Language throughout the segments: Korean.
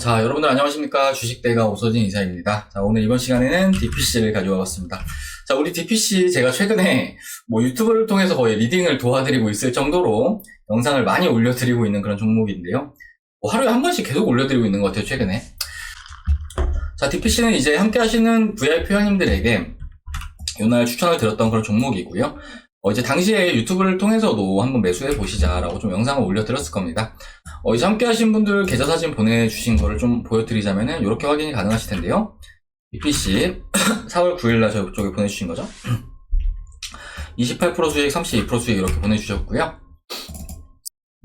자, 여러분들 안녕하십니까. 주식대가 오서진 이사입니다. 자, 오늘 이번 시간에는 DPC를 가져와 봤습니다. 자, 우리 DPC 제가 최근에 유튜브를 통해서 거의 리딩을 도와드리고 있을 정도로 영상을 많이 올려드리고 있는 그런 종목인데요. 하루에 한 번씩 계속 올려드리고 있는 것 같아요, 최근에. 자, DPC는 이제 함께 하시는 VIP 회원님들에게 요날 추천을 드렸던 그런 종목이고요. 이제 당시에 유튜브를 통해서도 한번 매수해 보시자라고 좀 영상을 올려드렸을 겁니다. 이제 함께 하신 분들 계좌 사진 보내주신 거를 좀 보여드리자면은 이렇게 확인이 가능하실 텐데요. DPC 4월 9일날 저쪽에 보내주신 거죠. 28% 수익, 32% 수익 이렇게 보내주셨고요.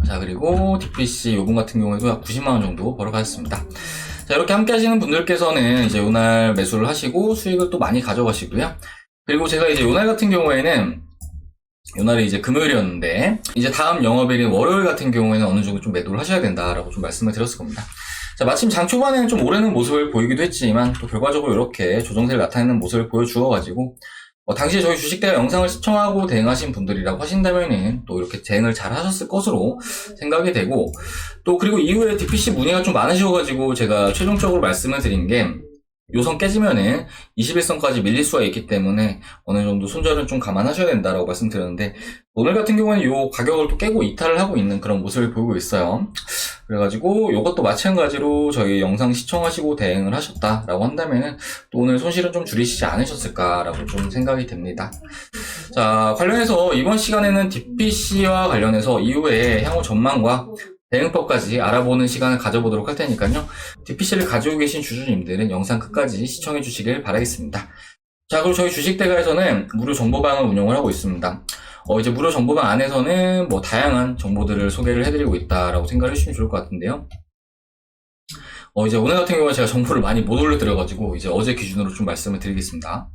자, 그리고 DPC 요금 같은 경우에도 약 90만원 정도 벌어가셨습니다. 자, 이렇게 함께 하시는 분들께서는 이제 요날 매수를 하시고 수익을 또 많이 가져가시고요. 그리고 제가 이제 요날 같은 경우에는 요날이 이제 금요일이었는데 이제 다음 영업일인 월요일 같은 경우에는 어느 정도 좀 매도를 하셔야 된다라고 좀 말씀을 드렸을 겁니다. 자, 마침 장 초반에는 좀 오르는 모습을 보이기도 했지만 또 결과적으로 이렇게 조정세를 나타내는 모습을 보여주어가지고 당시에 저희 주식대가 영상을 시청하고 대응하신 분들이라고 하신다면은 또 이렇게 대응을 잘 하셨을 것으로 생각이 되고, 또 그리고 이후에 DPC 문의가 좀 많으셔가지고 제가 최종적으로 말씀을 드린 게 요선 깨지면은 21선까지 밀릴 수가 있기 때문에 어느 정도 손절은 좀 감안하셔야 된다라고 말씀드렸는데, 오늘 같은 경우는 요 가격을 또 깨고 이탈을 하고 있는 그런 모습을 보이고 있어요. 그래가지고 요것도 마찬가지로 저희 영상 시청하시고 대응을 하셨다라고 한다면은 또 오늘 손실은 좀 줄이시지 않으셨을까라고 좀 생각이 됩니다. 자, 관련해서 이번 시간에는 DPC와 관련해서 이후에 향후 전망과 대응법까지 알아보는 시간을 가져보도록 할 테니까요. DPC를 가지고 계신 주주님들은 영상 끝까지 시청해 주시길 바라겠습니다. 자, 그리고 저희 주식대가에서는 무료 정보방을 운영을 하고 있습니다. 이제 무료 정보방 안에서는 다양한 정보들을 소개를 해드리고 있다라고 생각을 해주시면 좋을 것 같은데요. 이제 오늘 같은 경우에 제가 정보를 많이 못 올려드려가지고 이제 어제 기준으로 좀 말씀을 드리겠습니다.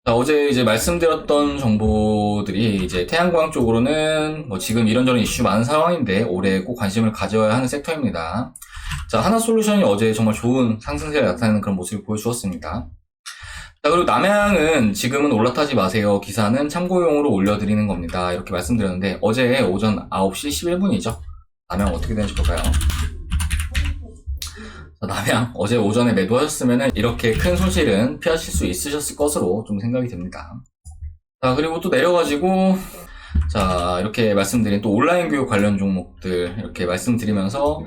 자, 어제 이제 말씀드렸던 정보들이 이제 태양광 쪽으로는 지금 이런저런 이슈 많은 상황인데 올해 꼭 관심을 가져야 하는 섹터입니다. 자, 하나솔루션이 어제 정말 좋은 상승세를 나타내는 그런 모습을 보여주었습니다. 자, 그리고 남양은 지금은 올라타지 마세요. 기사는 참고용으로 올려드리는 겁니다. 이렇게 말씀드렸는데 어제 오전 9시 11분이죠. 남양 어떻게 되는지 볼까요? 남양 어제 오전에 매도하셨으면 이렇게 큰 손실은 피하실 수 있으셨을 것으로 좀 생각이 됩니다. 자, 그리고 또 내려가지고 자, 이렇게 말씀드린 또 온라인 교육 관련 종목들 이렇게 말씀드리면서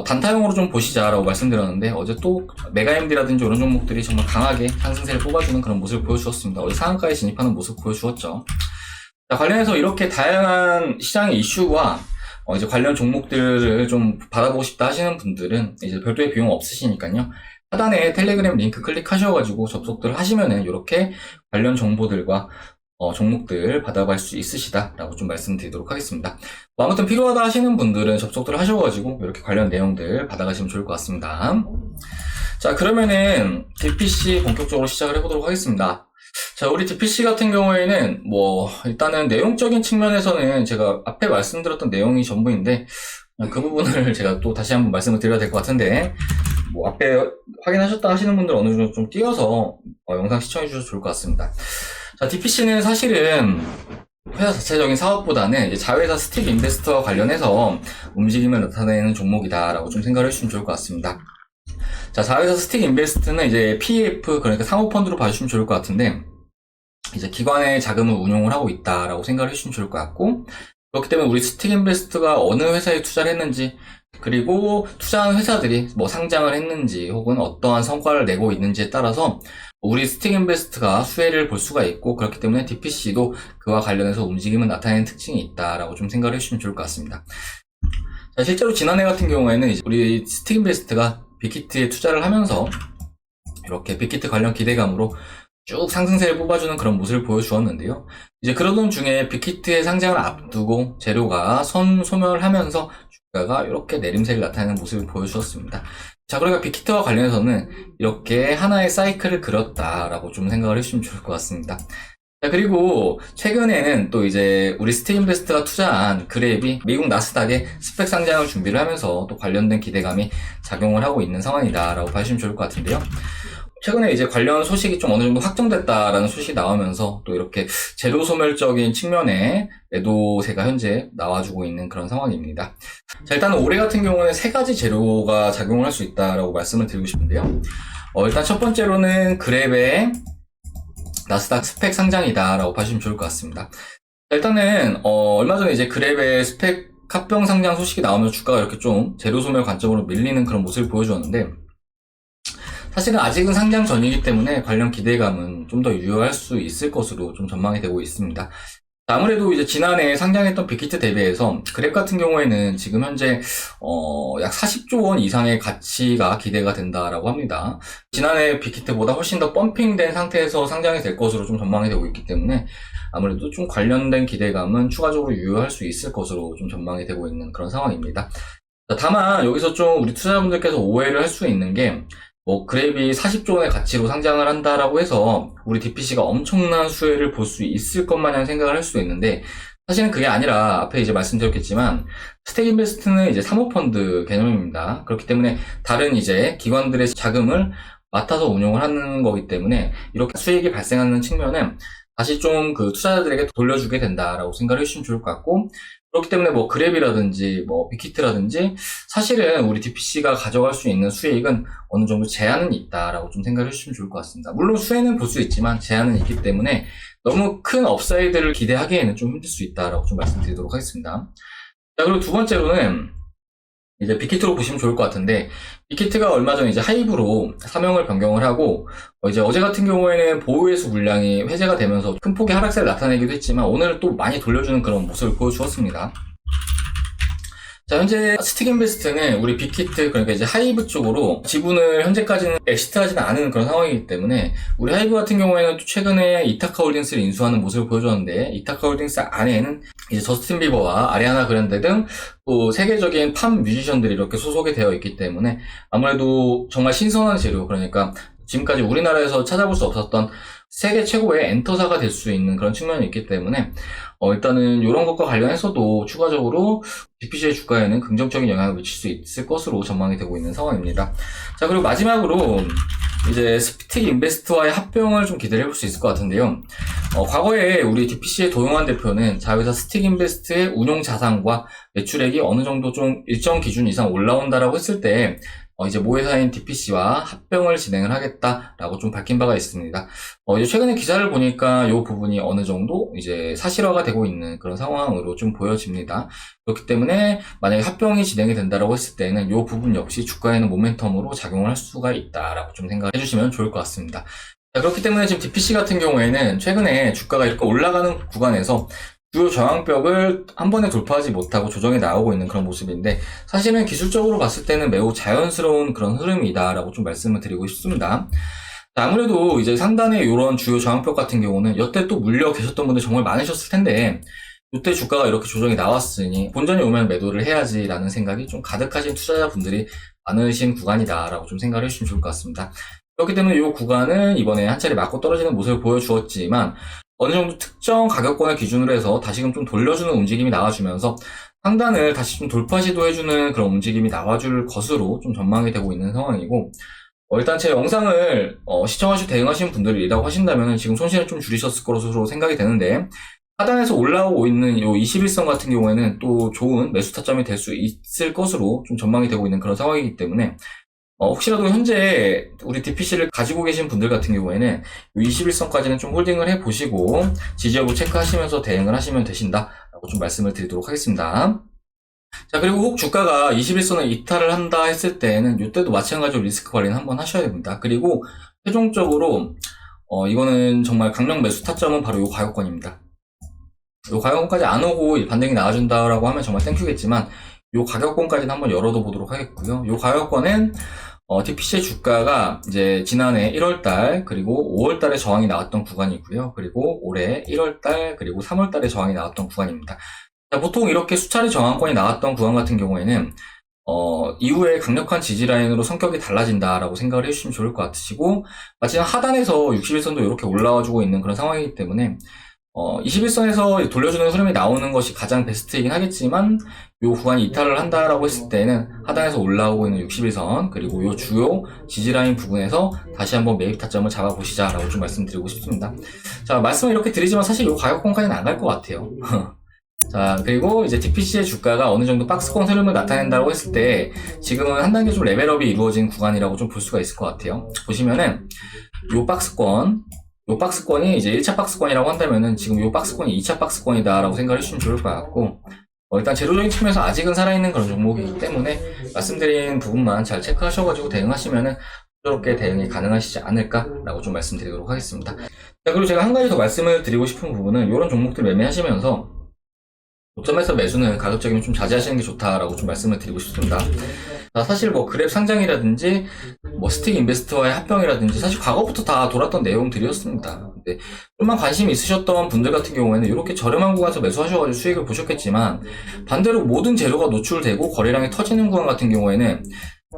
단타용으로 좀 보시자라고 말씀드렸는데 어제 또 메가MD라든지 이런 종목들이 정말 강하게 상승세를 뽑아주는 그런 모습을 보여주었습니다. 어제 상한가에 진입하는 모습 보여주었죠. 자, 관련해서 이렇게 다양한 시장의 이슈와 이제 관련 종목들을 좀 받아보고 싶다 하시는 분들은 이제 별도의 비용 없으시니까요. 하단에 텔레그램 링크 클릭하셔가지고 접속들 하시면은 이렇게 관련 정보들과 종목들 받아갈 수 있으시다라고 좀 말씀드리도록 하겠습니다. 아무튼 필요하다 하시는 분들은 접속들 하셔가지고 이렇게 관련 내용들 받아가시면 좋을 것 같습니다. 자, 그러면은 DPC 본격적으로 시작을 해보도록 하겠습니다. 자, 우리 DPC 같은 경우에는 일단은 내용적인 측면에서는 제가 앞에 말씀드렸던 내용이 전부인데 그 부분을 제가 또 다시 한번 말씀을 드려야 될 것 같은데 앞에 확인하셨다 하시는 분들 어느 정도 좀 띄워서 영상 시청해 주셔도 좋을 것 같습니다. 자, DPC는 사실은 회사 자체적인 사업보다는 이제 자회사 스틱 인베스트와 관련해서 움직임을 나타내는 종목이다라고 좀 생각을 해주시면 좋을 것 같습니다. 자, 자회사 스틱 인베스트는 이제 PEF, 그러니까 사모펀드로 봐주시면 좋을 것 같은데, 이제 기관의 자금을 운용을 하고 있다라고 생각을 해주시면 좋을 것 같고, 그렇기 때문에 우리 스틱 인베스트가 어느 회사에 투자를 했는지, 그리고 투자한 회사들이 상장을 했는지, 혹은 어떠한 성과를 내고 있는지에 따라서 우리 스틱 인베스트가 수혜를 볼 수가 있고, 그렇기 때문에 DPC도 그와 관련해서 움직임을 나타내는 특징이 있다라고 좀 생각을 해주시면 좋을 것 같습니다. 자, 실제로 지난해 같은 경우에는 이제 우리 스틱 인베스트가 빅히트에 투자를 하면서 이렇게 빅히트 관련 기대감으로 쭉 상승세를 뽑아주는 그런 모습을 보여주었는데요. 이제 그러던 중에 빅히트의 상장을 앞두고 재료가 소멸하면서 주가가 이렇게 내림세를 나타내는 모습을 보여주었습니다. 자, 그러니까 빅히트와 관련해서는 이렇게 하나의 사이클을 그렸다라고 좀 생각을 해주시면 좋을 것 같습니다. 자, 그리고 최근에는 또 이제 우리 스틱인베스트가 투자한 그랩이 미국 나스닥에 스펙 상장을 준비를 하면서 또 관련된 기대감이 작용을 하고 있는 상황이다라고 봐주시면 좋을 것 같은데요. 최근에 이제 관련 소식이 좀 어느 정도 확정됐다라는 소식이 나오면서 또 이렇게 재료 소멸적인 측면의 매도세가 현재 나와주고 있는 그런 상황입니다. 자, 일단은 올해 같은 경우는 세 가지 재료가 작용을 할 수 있다라고 말씀을 드리고 싶은데요. 일단 첫 번째로는 그랩의 나스닥 스펙 상장이다라고 봐주시면 좋을 것 같습니다. 일단은 얼마 전에 이제 그랩의 스펙 합병 상장 소식이 나오면서 주가가 이렇게 좀 재료 소멸 관점으로 밀리는 그런 모습을 보여주었는데, 사실은 아직은 상장 전이기 때문에 관련 기대감은 좀 더 유효할 수 있을 것으로 좀 전망이 되고 있습니다. 아무래도 이제 지난해 상장했던 빅히트 대비해서 그랩 같은 경우에는 지금 현재 약 40조 원 이상의 가치가 기대가 된다라고 합니다. 지난해 빅히트보다 훨씬 더 펌핑된 상태에서 상장이 될 것으로 좀 전망이 되고 있기 때문에 아무래도 좀 관련된 기대감은 추가적으로 유효할 수 있을 것으로 좀 전망이 되고 있는 그런 상황입니다. 다만 여기서 좀 우리 투자자분들께서 오해를 할 수 있는 게, 그랩이 40조 원의 가치로 상장을 한다라고 해서 우리 DPC가 엄청난 수혜를 볼 수 있을 것 마냥 생각을 할 수도 있는데, 사실은 그게 아니라 앞에 이제 말씀드렸겠지만 스택 인베스트는 이제 사모펀드 개념입니다. 그렇기 때문에 다른 이제 기관들의 자금을 맡아서 운용을 하는 거기 때문에 이렇게 수익이 발생하는 측면은 다시 좀 그 투자자들에게 돌려주게 된다라고 생각을 해주시면 좋을 것 같고, 그렇기 때문에 그랩이라든지 빅히트라든지 사실은 우리 DPC가 가져갈 수 있는 수익은 어느 정도 제한은 있다라고 좀 생각을 해주시면 좋을 것 같습니다. 물론 수혜는 볼 수 있지만 제한은 있기 때문에 너무 큰 업사이드를 기대하기에는 좀 힘들 수 있다라고 좀 말씀드리도록 하겠습니다. 자, 그리고 두 번째로는 이제 빅히트로 보시면 좋을 것 같은데, 빅히트가 얼마 전에 이제 하이브로 사명을 변경을 하고, 이제 어제 같은 경우에는 보유회수 물량이 회제가 되면서 큰 폭의 하락세를 나타내기도 했지만, 오늘은 또 많이 돌려주는 그런 모습을 보여주었습니다. 자, 현재 스틱 인베스트는 우리 빅히트, 그러니까 이제 하이브 쪽으로 지분을 현재까지는 엑시트하지는 않은 그런 상황이기 때문에, 우리 하이브 같은 경우에는 또 최근에 이타카 홀딩스를 인수하는 모습을 보여줬는데, 이타카 홀딩스 안에는 이제 저스틴 비버와 아리아나 그란데 등 또 세계적인 팝 뮤지션들이 이렇게 소속이 되어 있기 때문에 아무래도 정말 신선한 재료, 그러니까 지금까지 우리나라에서 찾아볼 수 없었던 세계 최고의 엔터사가 될 수 있는 그런 측면이 있기 때문에 일단은 이런 것과 관련해서도 추가적으로 DPC의 주가에는 긍정적인 영향을 미칠 수 있을 것으로 전망이 되고 있는 상황입니다. 자, 그리고 마지막으로 이제 스틱 인베스트와의 합병을 좀 기대를 해볼 수 있을 것 같은데요. 과거에 우리 DPC의 도용환 대표는 자회사 스틱 인베스트의 운용 자산과 매출액이 어느 정도 좀 일정 기준 이상 올라온다라고 했을 때 이제 모회사인 DPC와 합병을 진행을 하겠다라고 좀 밝힌 바가 있습니다. 이제 최근에 기사를 보니까 이 부분이 어느 정도 이제 사실화가 되고 있는 그런 상황으로 좀 보여집니다. 그렇기 때문에 만약에 합병이 진행이 된다라고 했을 때는 이 부분 역시 주가에는 모멘텀으로 작용을 할 수가 있다라고 좀 생각해 주시면 좋을 것 같습니다. 자, 그렇기 때문에 지금 DPC 같은 경우에는 최근에 주가가 이렇게 올라가는 구간에서 주요 저항벽을 한 번에 돌파하지 못하고 조정이 나오고 있는 그런 모습인데, 사실은 기술적으로 봤을 때는 매우 자연스러운 그런 흐름이다라고 좀 말씀을 드리고 싶습니다. 아무래도 이제 상단의 이런 주요 저항벽 같은 경우는 여태 또 물려 계셨던 분들 정말 많으셨을 텐데, 이때 주가가 이렇게 조정이 나왔으니 본전이 오면 매도를 해야지라는 생각이 좀 가득하신 투자자분들이 많으신 구간이다라고 좀 생각을 해주시면 좋을 것 같습니다. 그렇기 때문에 이 구간은 이번에 한 차례 맞고 떨어지는 모습을 보여주었지만 어느 정도 특정 가격권을 기준으로 해서 다시금 좀 돌려주는 움직임이 나와주면서 상단을 다시 좀 돌파 시도해주는 그런 움직임이 나와줄 것으로 좀 전망이 되고 있는 상황이고, 일단 제 영상을 시청하시고 대응하시는 분들이라고 하신다면 지금 손실을 좀 줄이셨을 것으로 생각이 되는데, 하단에서 올라오고 있는 이 21선 같은 경우에는 또 좋은 매수 타점이 될 수 있을 것으로 좀 전망이 되고 있는 그런 상황이기 때문에 혹시라도 현재 우리 DPC를 가지고 계신 분들 같은 경우에는 21선까지는 좀 홀딩을 해보시고 지지 여부 체크하시면서 대응을 하시면 되신다라고 좀 말씀을 드리도록 하겠습니다. 자, 그리고 혹 주가가 21선을 이탈을 한다 했을 때는 이때도 마찬가지로 리스크 관리는 한번 하셔야 됩니다. 그리고 최종적으로 이거는 정말 강력 매수 타점은 바로 이 가격권입니다. 이 가격권까지 안 오고 반등이 나와준다라고 하면 정말 땡큐겠지만 이 가격권까지는 한번 열어둬 보도록 하겠고요. 이 가격권은 DPC의 주가가 이제 지난해 1월달 그리고 5월달에 저항이 나왔던 구간이고요. 그리고 올해 1월달 그리고 3월달에 저항이 나왔던 구간입니다. 자, 보통 이렇게 수차례 저항권이 나왔던 구간 같은 경우에는 이후에 강력한 지지라인으로 성격이 달라진다라고 생각을 해주시면 좋을 것 같으시고, 마치 하단에서 61선도 이렇게 올라와주고 있는 그런 상황이기 때문에 21선에서 돌려주는 흐름이 나오는 것이 가장 베스트이긴 하겠지만 요 구간이 이탈을 한다라고 했을 때는 하단에서 올라오고 있는 61선 그리고 요 주요 지지라인 부분에서 다시 한번 매입 타점을 잡아보시자라고 좀 말씀드리고 싶습니다. 자, 말씀을 이렇게 드리지만 사실 요 가격권까지는 안 갈 것 같아요. 자, 그리고 이제 TPC의 주가가 어느 정도 박스권 흐름을 나타낸다고 했을 때 지금은 한 단계 좀 레벨업이 이루어진 구간이라고 좀 볼 수가 있을 것 같아요. 보시면은 요 박스권이 이제 1차 박스권이라고 한다면은 지금 요 박스권이 2차 박스권이다라고 생각을 해주시면 좋을 것 같고, 일단 재료적인 측면에서 아직은 살아있는 그런 종목이기 때문에 말씀드린 부분만 잘 체크하셔가지고 대응하시면은 부드럽게 대응이 가능하시지 않을까라고 좀 말씀드리도록 하겠습니다. 자, 그리고 제가 한 가지 더 말씀을 드리고 싶은 부분은 이런 종목들 매매하시면서 고점에서 매수는 가급적이면 좀 자제하시는 게 좋다라고 좀 말씀을 드리고 싶습니다. 사실 뭐 그랩 상장이라든지 뭐 스틱 인베스트와의 합병이라든지 사실 과거부터 다 돌았던 내용들이었습니다. 근데 좀만 관심이 있으셨던 분들 같은 경우에는 이렇게 저렴한 구간에서 매수하셔가지고 수익을 보셨겠지만 반대로 모든 재료가 노출되고 거래량이 터지는 구간 같은 경우에는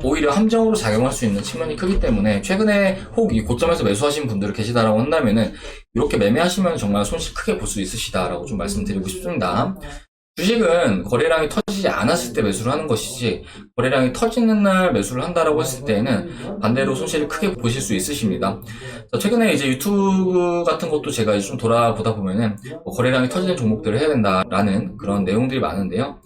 오히려 함정으로 작용할 수 있는 측면이 크기 때문에 최근에 혹 이 고점에서 매수하신 분들이 계시다라고 한다면은 이렇게 매매하시면 정말 손실 크게 볼 수 있으시다라고 좀 말씀드리고 싶습니다. 주식은 거래량이 터지지 않았을 때 매수를 하는 것이지 거래량이 터지는 날 매수를 한다라고 했을 때는 반대로 손실을 크게 보실 수 있으십니다. 최근에 이제 유튜브 같은 것도 제가 이제 좀 돌아보다 보면은 거래량이 터지는 종목들을 해야 된다라는 그런 내용들이 많은데요.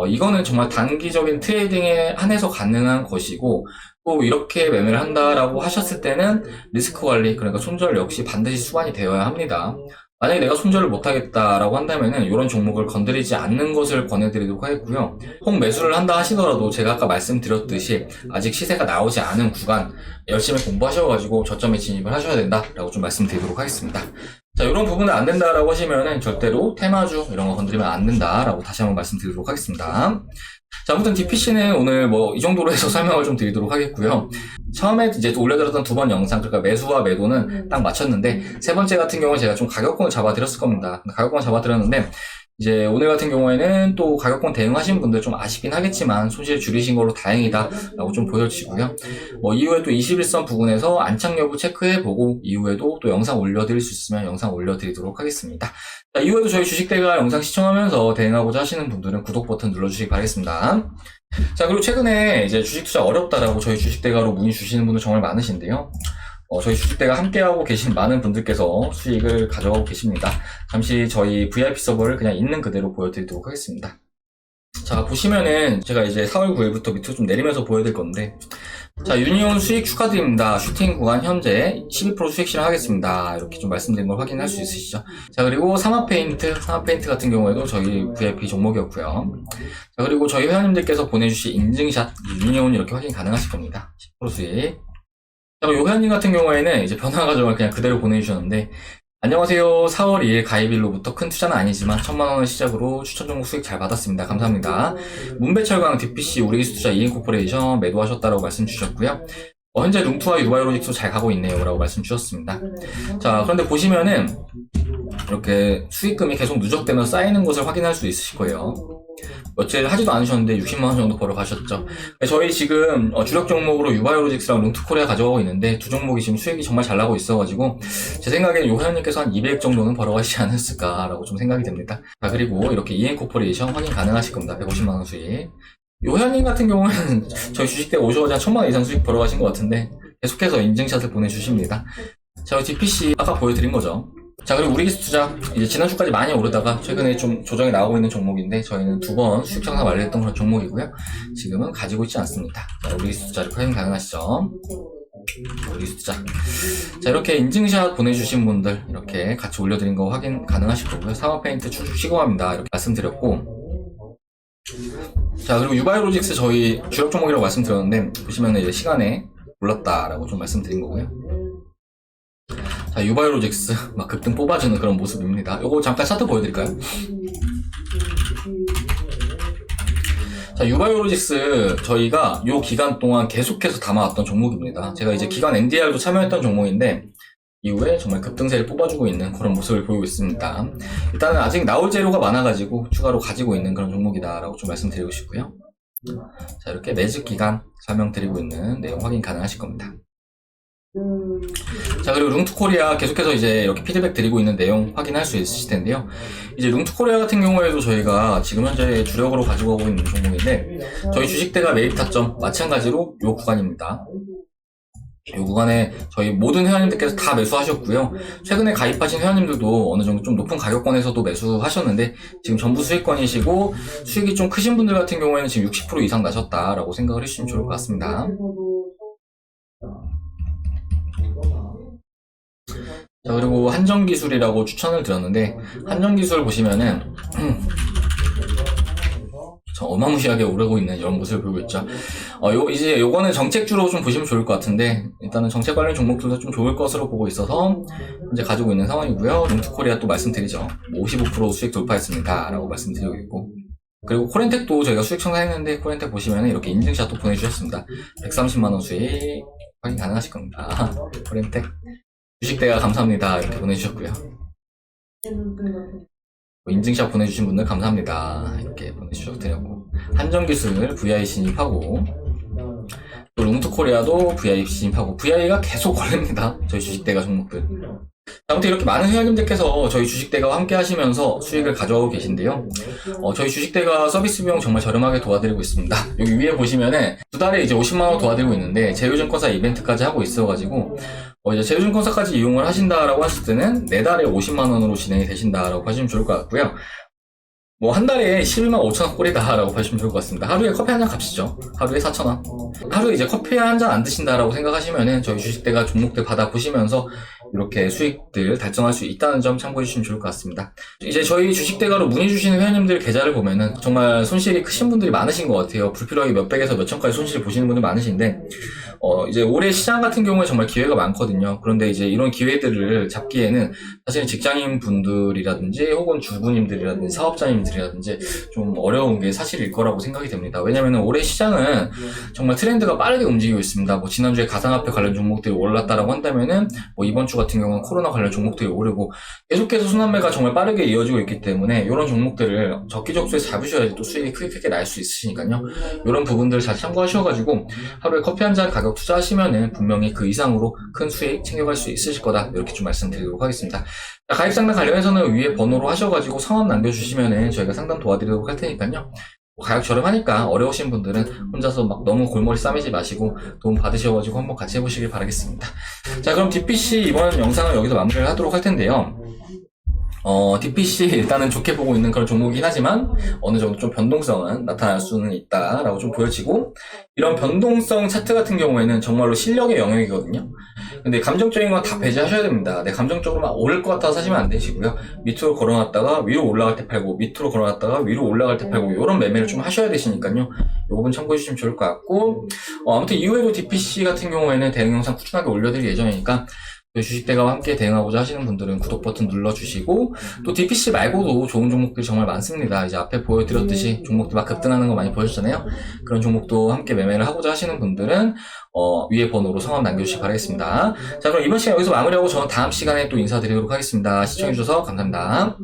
이거는 정말 단기적인 트레이딩에 한해서 가능한 것이고 또 이렇게 매매를 한다라고 하셨을 때는 리스크 관리, 그러니까 손절 역시 반드시 수반이 되어야 합니다. 만약에 내가 손절을 못하겠다라고 한다면은 이런 종목을 건드리지 않는 것을 권해드리도록 하겠고요. 혹 매수를 한다 하시더라도 제가 아까 말씀드렸듯이 아직 시세가 나오지 않은 구간 열심히 공부하셔가지고 저점에 진입을 하셔야 된다라고 좀 말씀드리도록 하겠습니다. 자, 이런 부분은 안 된다라고 하시면은 절대로 테마주 이런 거 건드리면 안 된다라고 다시 한번 말씀드리도록 하겠습니다. 자, 아무튼 DPC는 오늘 뭐 이 정도로 해서 설명을 좀 드리도록 하겠고요. 처음에 이제 올려드렸던 두 번 영상, 그러니까 매수와 매도는 딱 맞췄는데 세 번째 같은 경우는 제가 좀 가격권을 잡아드렸을 겁니다. 가격권 잡아드렸는데 이제 오늘 같은 경우에는 또 가격권 대응하신 분들 좀 아쉽긴 하겠지만 손실 줄이신 걸로 다행이다 라고 좀 보여지고요. 이후에 또 21선 부분에서 안착 여부 체크해보고 이후에도 또 영상 올려드릴 수 있으면 영상 올려드리도록 하겠습니다. 자, 이후에도 저희 주식대가 영상 시청하면서 대응하고자 하시는 분들은 구독 버튼 눌러주시기 바라겠습니다. 자, 그리고 최근에 이제 주식 투자 어렵다라고 저희 주식대가로 문의 주시는 분들 정말 많으신데요. 저희 주식대가 함께하고 계신 많은 분들께서 수익을 가져가고 계십니다. 잠시 저희 VIP 서버를 그냥 있는 그대로 보여드리도록 하겠습니다. 자, 보시면은 제가 이제 4월 9일부터 밑으로 좀 내리면서 보여드릴 건데, 자, 유니온 수익 축하드립니다. 슈팅 구간 현재 12% 수익 실현하겠습니다. 이렇게 좀 말씀드린 걸 확인할 수 있으시죠? 자, 그리고 삼합페인트 같은 경우에도 저희 VIP 종목이었고요. 자, 그리고 저희 회원님들께서 보내주신 인증샷 유니온 이렇게 확인 가능하실 겁니다. 10% 수익. 자, 요 회원님 같은 경우에는 이제 변화 과정을 그냥 그대로 보내주셨는데, 안녕하세요. 4월 2일 가입일로부터 큰 투자는 아니지만 1000만원을 시작으로 추천 종목 수익 잘 받았습니다. 감사합니다. 문배철강 DPC 우리기술투자 이엔코퍼레이션 매도하셨다라고 말씀 주셨고요. 현재 룸투와 유바이오로직스 잘 가고 있네요 라고 말씀 주셨습니다. 자, 그런데 보시면은 이렇게 수익금이 계속 누적되면서 쌓이는 것을 확인할 수 있으실 거예요. 며칠 하지도 않으셨는데 60만원 정도 벌어가셨죠. 저희 지금 주력 종목으로 유바이오로직스랑 롱투코리아 가져가고 있는데 두 종목이 지금 수익이 정말 잘 나고 있어가지고 제 생각에는 요 회원님께서 한 200 정도는 벌어가시지 않았을까라고 좀 생각이 됩니다. 자, 그리고 이렇게 이엔코퍼레이션 확인 가능하실 겁니다. 150만원 수익. 요 회원님 같은 경우는 저희 주식대 오셔가지고 1000만원 이상 수익 벌어가신 것 같은데 계속해서 인증샷을 보내주십니다. 자, DPC 아까 보여드린 거죠. 자, 그리고 우리기술투자 이제 지난주까지 많이 오르다가 최근에 좀 조정이 나오고 있는 종목인데 저희는 2번 수익 청산 완료했던 그런 종목이고요. 지금은 가지고 있지 않습니다. 자, 우리기술투자를 확인 가능하시죠? 우리기술투자. 자, 이렇게 인증샷 보내주신 분들 이렇게 같이 올려드린 거 확인 가능하실 거고요. 상업페인트 추출 시공합니다. 이렇게 말씀드렸고, 자, 그리고 유바이오로직스 저희 주력 종목이라고 말씀드렸는데 보시면 이제 시간에 올랐다라고 좀 말씀드린 거고요. 자, 유바이오로직스 막 급등 뽑아주는 그런 모습입니다. 요거 잠깐 차트 보여드릴까요? 자, 유바이오로직스 저희가 요 기간 동안 계속해서 담아왔던 종목입니다. 제가 이제 기간 NDR도 참여했던 종목인데 이후에 정말 급등세를 뽑아주고 있는 그런 모습을 보이고 있습니다. 일단은 아직 나올 재료가 많아가지고 추가로 가지고 있는 그런 종목이다라고 좀 말씀드리고 싶고요. 자, 이렇게 매직 기간 설명드리고 있는 내용 확인 가능하실 겁니다. 자, 그리고 룽투코리아 계속해서 이제 이렇게 피드백 드리고 있는 내용 확인할 수 있으실 텐데요. 이제 룽투코리아 같은 경우에도 저희가 지금 현재 주력으로 가지고 가고 있는 종목인데, 저희 주식대가 매입 타점 마찬가지로 요 구간입니다. 이 구간에 저희 모든 회원님들께서 다 매수하셨고요. 최근에 가입하신 회원님들도 어느 정도 좀 높은 가격권에서도 매수하셨는데 지금 전부 수익권이시고 수익이 좀 크신 분들 같은 경우에는 지금 60% 이상 나셨다라고 생각을 해주시면 좋을 것 같습니다. 자, 그리고 한정기술이라고 추천을 드렸는데 한정기술 보시면은 저 어마무시하게 오르고 있는 이런 모습을 보이고 있죠. 이제 요거는 정책주로 좀 보시면 좋을 것 같은데, 일단은 정책 관련 종목들도 좀 좋을 것으로 보고 있어서, 현재 가지고 있는 상황이고요. 룽투코리아 또 말씀드리죠. 55% 수익 돌파했습니다. 라고 말씀드리고 있고. 그리고 코렌텍도 저희가 수익 청산했는데, 코렌텍 보시면은 이렇게 인증샷도 보내주셨습니다. 130만원 수익 확인 가능하실 겁니다. 코렌텍. 주식대가 감사합니다. 이렇게 보내주셨고요. 인증샷 보내주신 분들 감사합니다. 이렇게 보내주셔도 되고 한정기술 VI 진입하고 또 룽투코리아도 VI 진입하고 VI가 계속 걸립니다. 저희 주식대가 종목들. 아무튼 이렇게 많은 회원님들께서 저희 주식대가와 함께 하시면서 수익을 가져오고 계신데요. 저희 주식대가 서비스 비용 정말 저렴하게 도와드리고 있습니다. 여기 위에 보시면은 두 달에 이제 50만원 도와드리고 있는데 제휴증권사 이벤트까지 하고 있어가지고 이제 제휴증권사까지 이용을 하신다라고 하실 때는 4달에 50만원으로 진행이 되신다라고 하시면 좋을 것 같고요. 뭐 한 달에 11만 5천원 꼴이다라고 하시면 좋을 것 같습니다. 하루에 커피 한 잔 값이죠. 하루에 4천원. 하루에 이제 커피 한 잔 안 드신다라고 생각하시면은 저희 주식대가 종목들 받아보시면서 이렇게 수익들 달성할 수 있다는 점 참고해 주시면 좋을 것 같습니다. 이제 저희 주식대가로 문의 주시는 회원님들 계좌를 보면은 정말 손실이 크신 분들이 많으신 것 같아요. 불필요하게 몇백에서 몇천까지 손실을 보시는 분들 많으신데 이제 올해 시장 같은 경우에 정말 기회가 많거든요. 그런데 이제 이런 기회들을 잡기에는 사실 직장인 분들이라든지 혹은 주부님들이라든지 사업자님들이라든지 좀 어려운 게 사실일 거라고 생각이 됩니다. 왜냐면은 올해 시장은 정말 트렌드가 빠르게 움직이고 있습니다. 뭐 지난주에 가상화폐 관련 종목들이 올랐다라고 한다면은 뭐 이번 주 같은 경우는 코로나 관련 종목들이 오르고 계속해서 순환매가 정말 빠르게 이어지고 있기 때문에 이런 종목들을 적기적소에 잡으셔야지 또 수익이 크게 날 수 있으시니까요. 이런 부분들을 잘 참고하셔가지고 하루에 커피 한 잔 가격 투자하시면은 분명히 그 이상으로 큰 수익 챙겨갈 수 있으실 거다. 이렇게 좀 말씀드리도록 하겠습니다. 가입 상담 관련해서는 위에 번호로 하셔가지고 성함 남겨주시면은 저희가 상담 도와드리도록 할 테니까요. 가격 저렴하니까 어려우신 분들은 혼자서 막 너무 골머리 싸매지 마시고 도움 받으셔가지고 한번 같이 해보시길 바라겠습니다. 자, 그럼 DPC 이번 영상을 여기서 마무리를 하도록 할 텐데요. DPC 일단은 좋게 보고 있는 그런 종목이긴 하지만 어느 정도 좀 변동성은 나타날 수는 있다라고 좀 보여지고, 이런 변동성 차트 같은 경우에는 정말로 실력의 영역이거든요. 근데 감정적인 건 다 배제하셔야 됩니다. 감정적으로 막 오를 것 같아서 사시면 안 되시고요. 밑으로 걸어놨다가 위로 올라갈 때 팔고, 밑으로 걸어놨다가 위로 올라갈 때 팔고, 이런 매매를 좀 하셔야 되시니까요. 이 부분 참고해 주시면 좋을 것 같고, 아무튼 이후에도 DPC 같은 경우에는 대응 영상 꾸준하게 올려드릴 예정이니까 주식대가와 함께 대응하고자 하시는 분들은 구독 버튼 눌러주시고, 또 DPC 말고도 좋은 종목들이 정말 많습니다. 이제 앞에 보여드렸듯이 종목들 막 급등하는 거 많이 보여줬잖아요. 그런 종목도 함께 매매를 하고자 하시는 분들은 위에 번호로 성함 남겨주시기 바라겠습니다. 자, 그럼 이번 시간 여기서 마무리하고 저는 다음 시간에 또 인사드리도록 하겠습니다. 시청해주셔서 감사합니다.